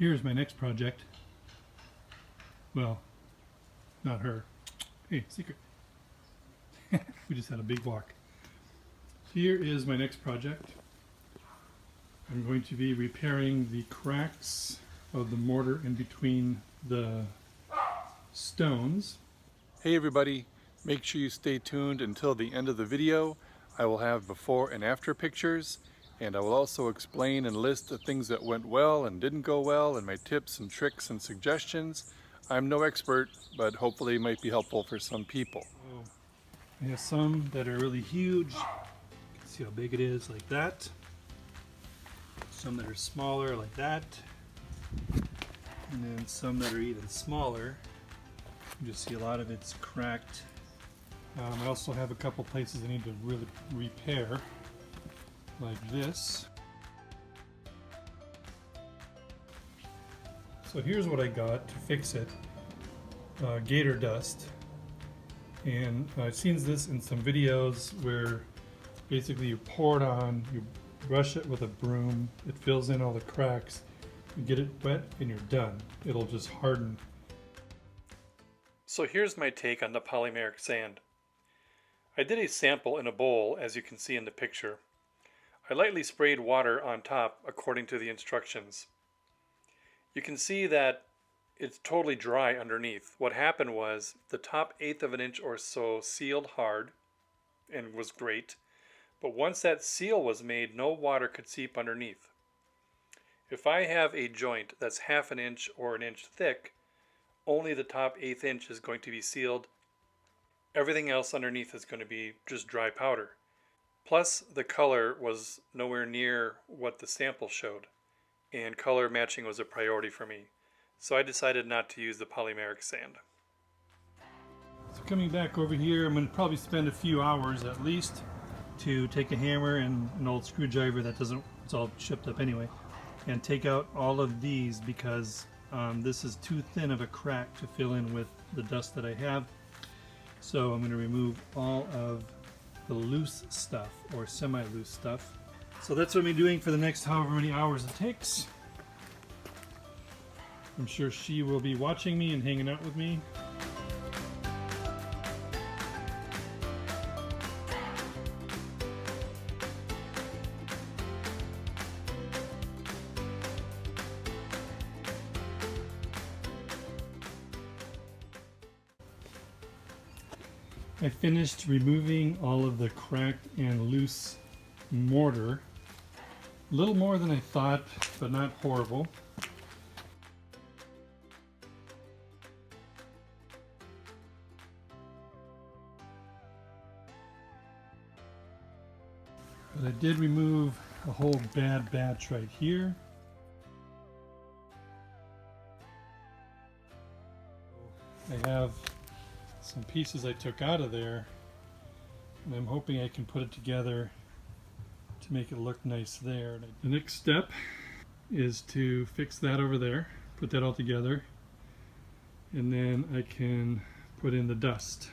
Here's my next project. Well, not her. Hey, secret. We just had a big walk. Here is my next project. I'm going to be repairing the cracks of the mortar in between the stones. Hey everybody, make sure you stay tuned until the end of the video. I will have before and after pictures, and I will also explain and list the things that went well and didn't go well, and my tips and tricks and suggestions. I'm no expert, but hopefully it might be helpful for some people. I have some that are really huge. You can see how big it is, like that. Some that are smaller, like that. And then some that are even smaller. You just see a lot of it's cracked. I also have a couple places I need to really repair, like this. So here's what I got to fix it. Gator dust. And I've seen this in some videos where basically you pour it on, you brush it with a broom, it fills in all the cracks, you get it wet and you're done. It'll just harden. So here's my take on the polymeric sand. I did a sample in a bowl, as you can see in the picture. I lightly sprayed water on top according to the instructions. You can see that it's totally dry underneath. What happened was the top 1/8 of an inch or so sealed hard and was great, but once that seal was made, no water could seep underneath. If I have a joint that's 1/2 inch or 1 inch thick, only the top 1/8 inch is going to be sealed. Everything else underneath is going to be just dry powder. Plus, the color was nowhere near what the sample showed, and color matching was a priority for me. So I decided not to use the polymeric sand. So coming back over here, I'm going to probably spend a few hours at least to take a hammer and an old screwdriver that doesn't, it's all chipped up anyway, and take out all of these because this is too thin of a crack to fill in with the dust that I have. So I'm going to remove all of the loose stuff or semi-loose stuff. So that's what I'm doing for the next however many hours it takes. I'm sure she will be watching me and hanging out with me. I finished removing all of the cracked and loose mortar. A little more than I thought, but not horrible. But I did remove a whole bad batch right here. I have some pieces I took out of there, and I'm hoping I can put it together to make it look nice there. The next step is to fix that over there, put that all together, and then I can put in the dust.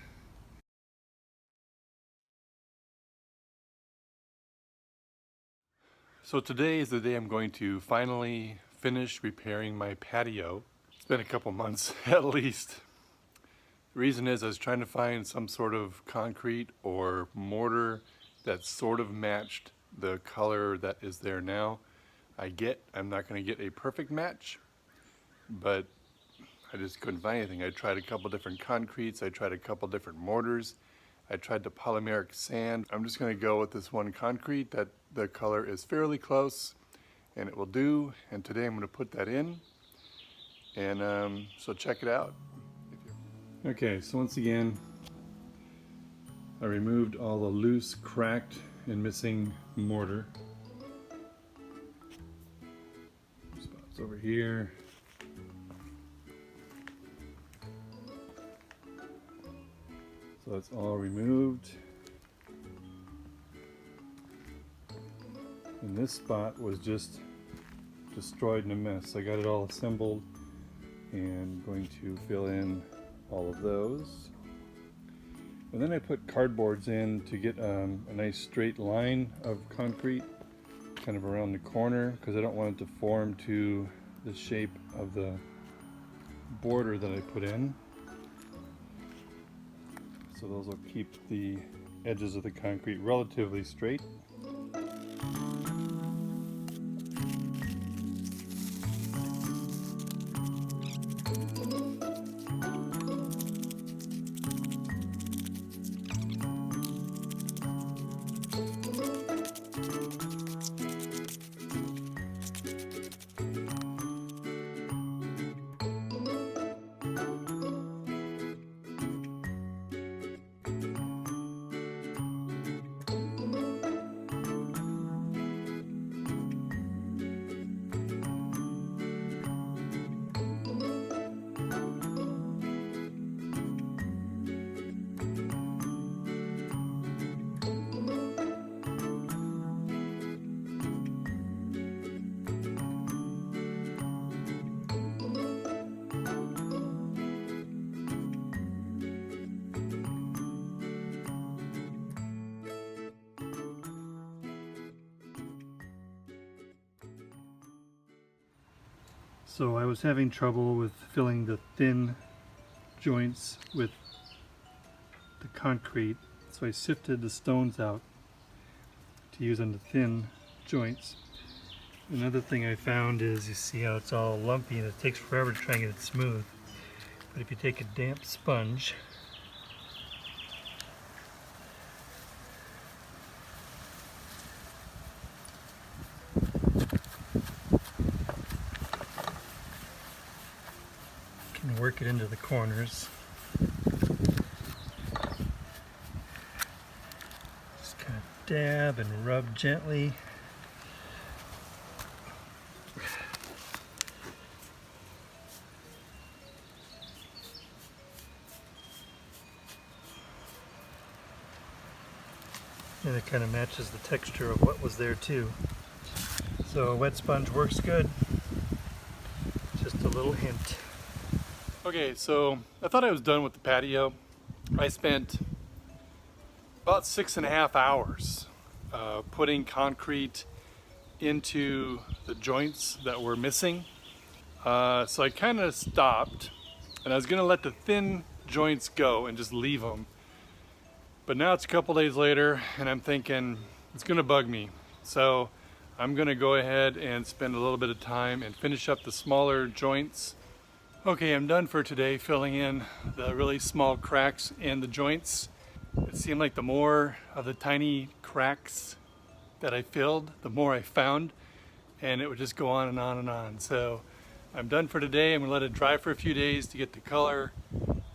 So today is the day I'm going to finally finish repairing my patio. It's been a couple months at least. The reason is I was trying to find some sort of concrete or mortar that sort of matched the color that is there now. I'm not going to get a perfect match, but I just couldn't find anything. I tried a couple different concretes, I tried a couple different mortars, I tried the polymeric sand. I'm just going to go with this one concrete that the color is fairly close and it will do, and today I'm going to put that in, and so check it out. Okay, so once again I removed all the loose, cracked, and missing mortar. Spots over here. So it's all removed. And this spot was just destroyed in a mess. I got it all assembled and going to fill in all of those. And then I put cardboards in to get a nice straight line of concrete kind of around the corner, because I don't want it to form too the shape of the border that I put in. So those will keep the edges of the concrete relatively straight. So I was having trouble with filling the thin joints with the concrete, so I sifted the stones out to use on the thin joints. Another thing I found is, you see how it's all lumpy and it takes forever to try and get it smooth. But if you take a damp sponge and work it into the corners, just kind of dab and rub gently. And it kind of matches the texture of what was there too. So a wet sponge works good. Just a little hint. Okay, so I thought I was done with the patio. I spent about 6.5 hours putting concrete into the joints that were missing. So I kind of stopped, and I was going to let the thin joints go and just leave them. But now it's a couple days later, and I'm thinking it's going to bug me. So I'm going to go ahead and spend a little bit of time and finish up the smaller joints. Okay, I'm done for today filling in the really small cracks in the joints. It seemed like the more of the tiny cracks that I filled, the more I found, and it would just go on and on and on. So I'm done for today. I'm going to let it dry for a few days to get the color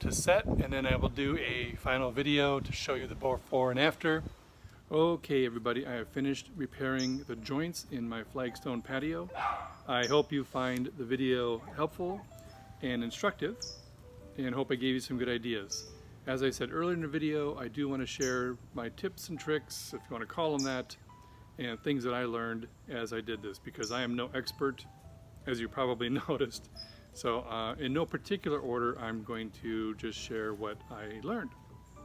to set, and then I will do a final video to show you the before and after. Okay everybody, I have finished repairing the joints in my Flagstone patio. I hope you find the video helpful and instructive, and hope I gave you some good ideas. As I said earlier in the video, I do want to share my tips and tricks, if you want to call them that, and things that I learned as I did this, because I am no expert, as you probably noticed. So in no particular order, I'm going to just share what I learned.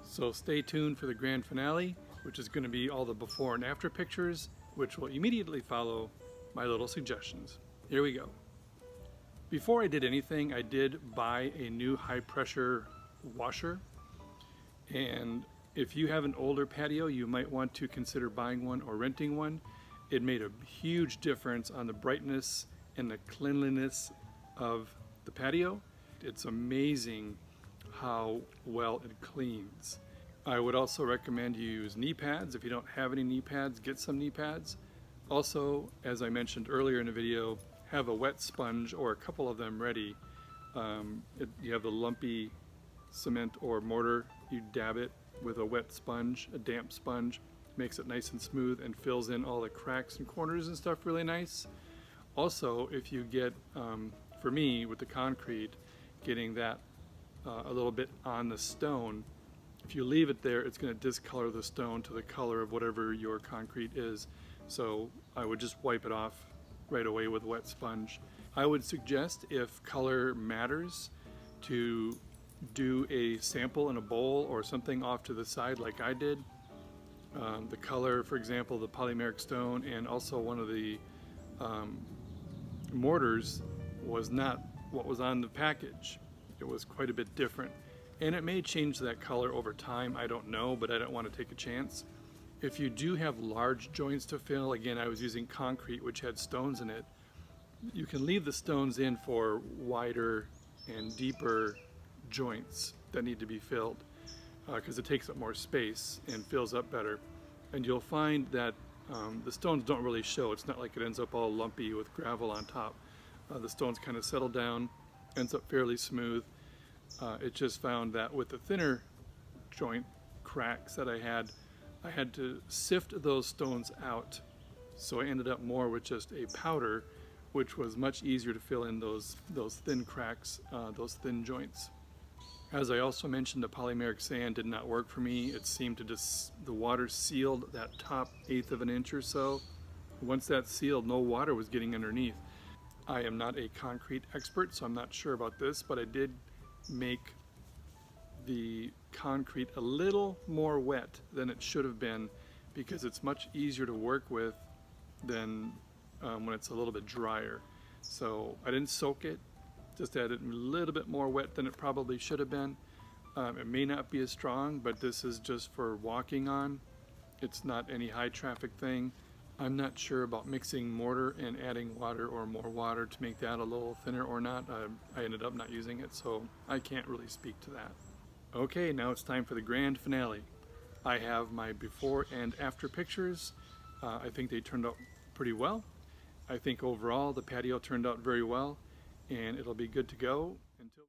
So stay tuned for the grand finale, which is going to be all the before and after pictures, which will immediately follow my little suggestions. Here we go. Before I did anything, I did buy a new high pressure washer. And if you have an older patio, you might want to consider buying one or renting one. It made a huge difference on the brightness and the cleanliness of the patio. It's amazing how well it cleans. I would also recommend you use knee pads. If you don't have any knee pads, get some knee pads. Also, as I mentioned earlier in the video, have a wet sponge or a couple of them ready. You have the lumpy cement or mortar, you dab it with a wet sponge, a damp sponge, makes it nice and smooth and fills in all the cracks and corners and stuff really nice. Also, if you get, for me with the concrete, getting that a little bit on the stone, if you leave it there, it's going to discolor the stone to the color of whatever your concrete is. So I would just wipe it off right away with a wet sponge. I would suggest, if color matters, to do a sample in a bowl or something off to the side like I did. The color, for example, the polymeric stone, and also one of the mortars was not what was on the package. It was quite a bit different. And it may change that color over time, I don't know, but I don't want to take a chance. If you do have large joints to fill, again, I was using concrete which had stones in it, you can leave the stones in for wider and deeper joints that need to be filled because it takes up more space and fills up better. And you'll find that the stones don't really show. It's not like it ends up all lumpy with gravel on top. The stones kind of settle down, ends up fairly smooth. It just found that with the thinner joint cracks that I had to sift those stones out. So I ended up more with just a powder, which was much easier to fill in those thin cracks, those thin joints. As I also mentioned, the polymeric sand did not work for me. It seemed to the water sealed that top 1/8 of an inch or so. Once that's sealed, no water was getting underneath. I am not a concrete expert, so I'm not sure about this, but I did make the concrete a little more wet than it should have been because it's much easier to work with than when it's a little bit drier. So I didn't soak it, just added a little bit more wet than it probably should have been. It may not be as strong, but this is just for walking on. It's not any high traffic thing. I'm not sure about mixing mortar and adding water or more water to make that a little thinner or not. I ended up not using it, so I can't really speak to that. Okay, now it's time for the grand finale. I have my before and after pictures. I think they turned out pretty well. I think overall the patio turned out very well, and it'll be good to go until...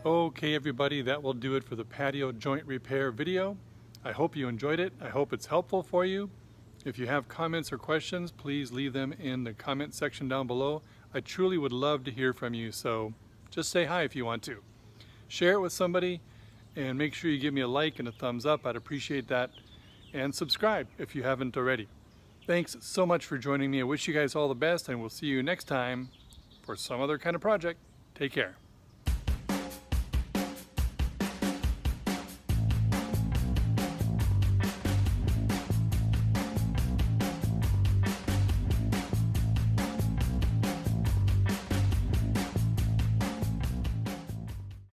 Okay everybody, that will do it for the patio joint repair video. I hope you enjoyed it. I hope it's helpful for you. If you have comments or questions, please leave them in the comment section down below. I truly would love to hear from you, so just say hi if you want to. Share it with somebody and make sure you give me a like and a thumbs up. I'd appreciate that. And subscribe if you haven't already. Thanks so much for joining me. I wish you guys all the best, and we'll see you next time for some other kind of project. Take care.